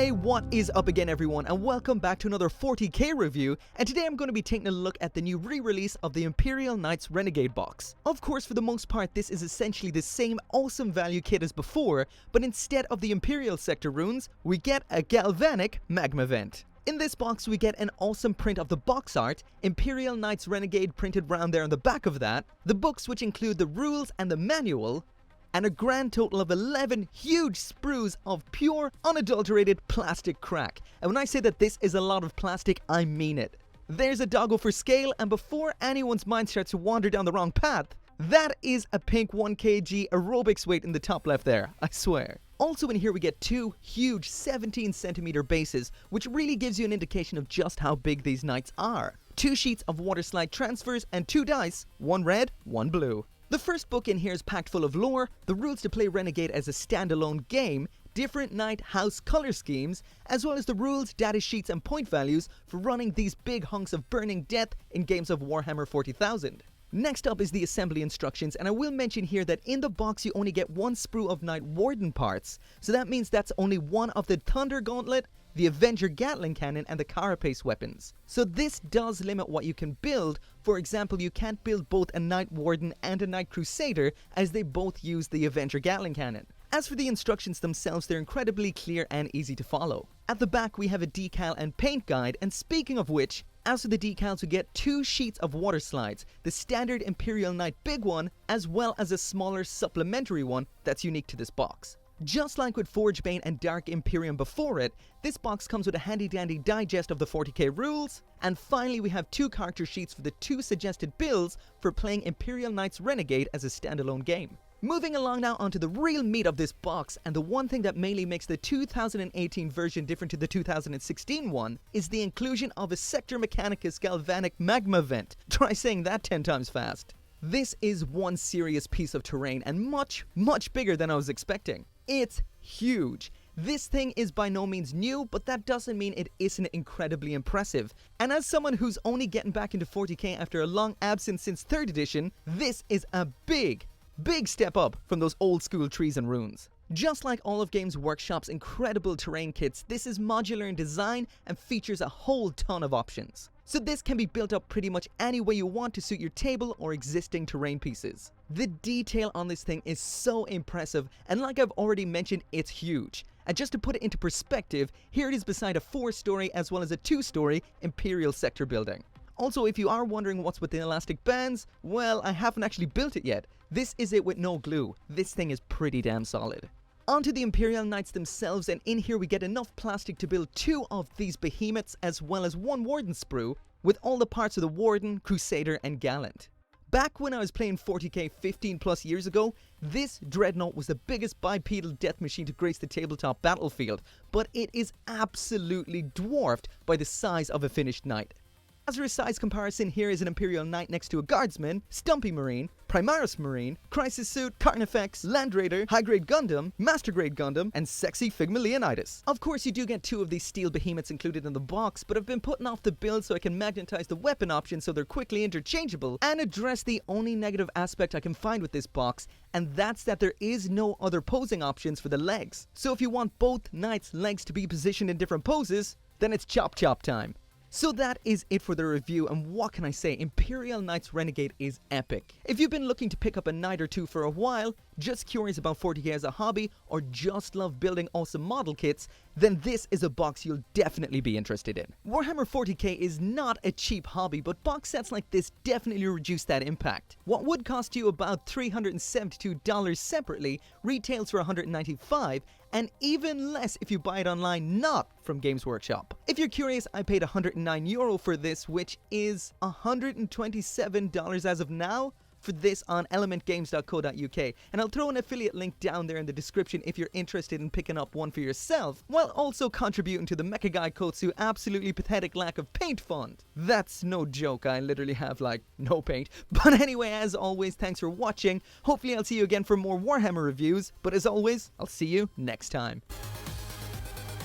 Hey, what is up again everyone, and welcome back to another 40k review, and today I'm going to be taking a look at the new re-release of the Imperial Knights Renegade box. Of course, for the most part this is essentially the same awesome value kit as before, but instead of the Imperial sector runes, we get a galvanic magma vent. In this box we get an awesome print of the box art, Imperial Knights Renegade printed round there on the back of that, the books which include the rules and the manual, and a grand total of 11 huge sprues of pure, unadulterated plastic crack. And when I say that this is a lot of plastic, I mean it. There's a doggo for scale, and before anyone's mind starts to wander down the wrong path, that is a pink 1kg aerobics weight in the top left there, I swear. Also in here we get two huge 17cm bases, which really gives you an indication of just how big these knights are. 2 sheets of water slide transfers and 2 dice, 1 red, 1 blue. The first book in here is packed full of lore, the rules to play Renegade as a standalone game, different knight house color schemes, as well as the rules, data sheets and point values for running these big hunks of burning death in games of Warhammer 40,000. Next up is the assembly instructions, and I will mention here that in the box you only get 1 sprue of Knight Warden parts, so that means that's only one of the Thunder Gauntlet, the Avenger Gatling Cannon and the Carapace weapons. So this does limit what you can build. For example, you can't build both a Knight Warden and a Knight Crusader as they both use the Avenger Gatling Cannon. As for the instructions themselves, they're incredibly clear and easy to follow. At the back we have a decal and paint guide, and speaking of which, as for the decals we get 2 sheets of water slides, the standard Imperial Knight big one, as well as a smaller supplementary one that's unique to this box. Just like with Forgebane and Dark Imperium before it, this box comes with a handy dandy digest of the 40k rules, and finally we have 2 character sheets for the 2 suggested builds for playing Imperial Knights Renegade as a standalone game. Moving along now onto the real meat of this box, and the one thing that mainly makes the 2018 version different to the 2016 one, is the inclusion of a Sector Mechanicus Galvanic Magma Vent. Try saying that 10 times fast. This is one serious piece of terrain, and much bigger than I was expecting. It's huge. This thing is by no means new, but that doesn't mean it isn't incredibly impressive. And as someone who's only getting back into 40k after a long absence since 3rd edition, this is a big step up from those old school trees and runes. Just like all of Games Workshop's incredible terrain kits, this is modular in design and features a whole ton of options. So this can be built up pretty much any way you want to suit your table or existing terrain pieces. The detail on this thing is so impressive, and like I've already mentioned, it's huge. And just to put it into perspective, here it is beside a 4-story as well as a 2-story Imperial sector building. Also, if you are wondering what's with the elastic bands, well, I haven't actually built it yet. This is it with no glue. This thing is pretty damn solid. Onto the Imperial Knights themselves, and in here we get enough plastic to build 2 of these behemoths as well as 1 Warden sprue with all the parts of the Warden, Crusader and Gallant. Back when I was playing 40k 15 plus years ago, this Dreadnought was the biggest bipedal death machine to grace the tabletop battlefield, but it is absolutely dwarfed by the size of a finished knight. As for a size comparison, here is an Imperial Knight next to a Guardsman, Stumpy Marine, Primaris Marine, Crisis Suit, Carnifex, Land Raider, High Grade Gundam, Master Grade Gundam, and Sexy Figma Leonidas. Of course, you do get 2 of these steel behemoths included in the box, but I've been putting off the build so I can magnetize the weapon options so they're quickly interchangeable, and address the only negative aspect I can find with this box, and that's that there is no other posing options for the legs. So if you want both knights' legs to be positioned in different poses, then it's chop time. So that is it for the review, and what can I say, Imperial Knights Renegade is epic. If you've been looking to pick up a knight or 2 for a while, just curious about 40k as a hobby, or just love building awesome model kits, then this is a box you'll definitely be interested in. Warhammer 40k is not a cheap hobby, but box sets like this definitely reduce that impact. What would cost you about $372 separately retails for $195, and even less if you buy it online not from Games Workshop. If you're curious, I paid €109 for this, which is $127 as of now for this on elementgames.co.uk, and I'll throw an affiliate link down there in the description if you're interested in picking up one for yourself, while also contributing to the Mecha Gaikotsu absolutely pathetic lack of paint fund. That's no joke, I literally have like no paint. But anyway, as always, thanks for watching. Hopefully I'll see you again for more Warhammer reviews, but as always, I'll see you next time.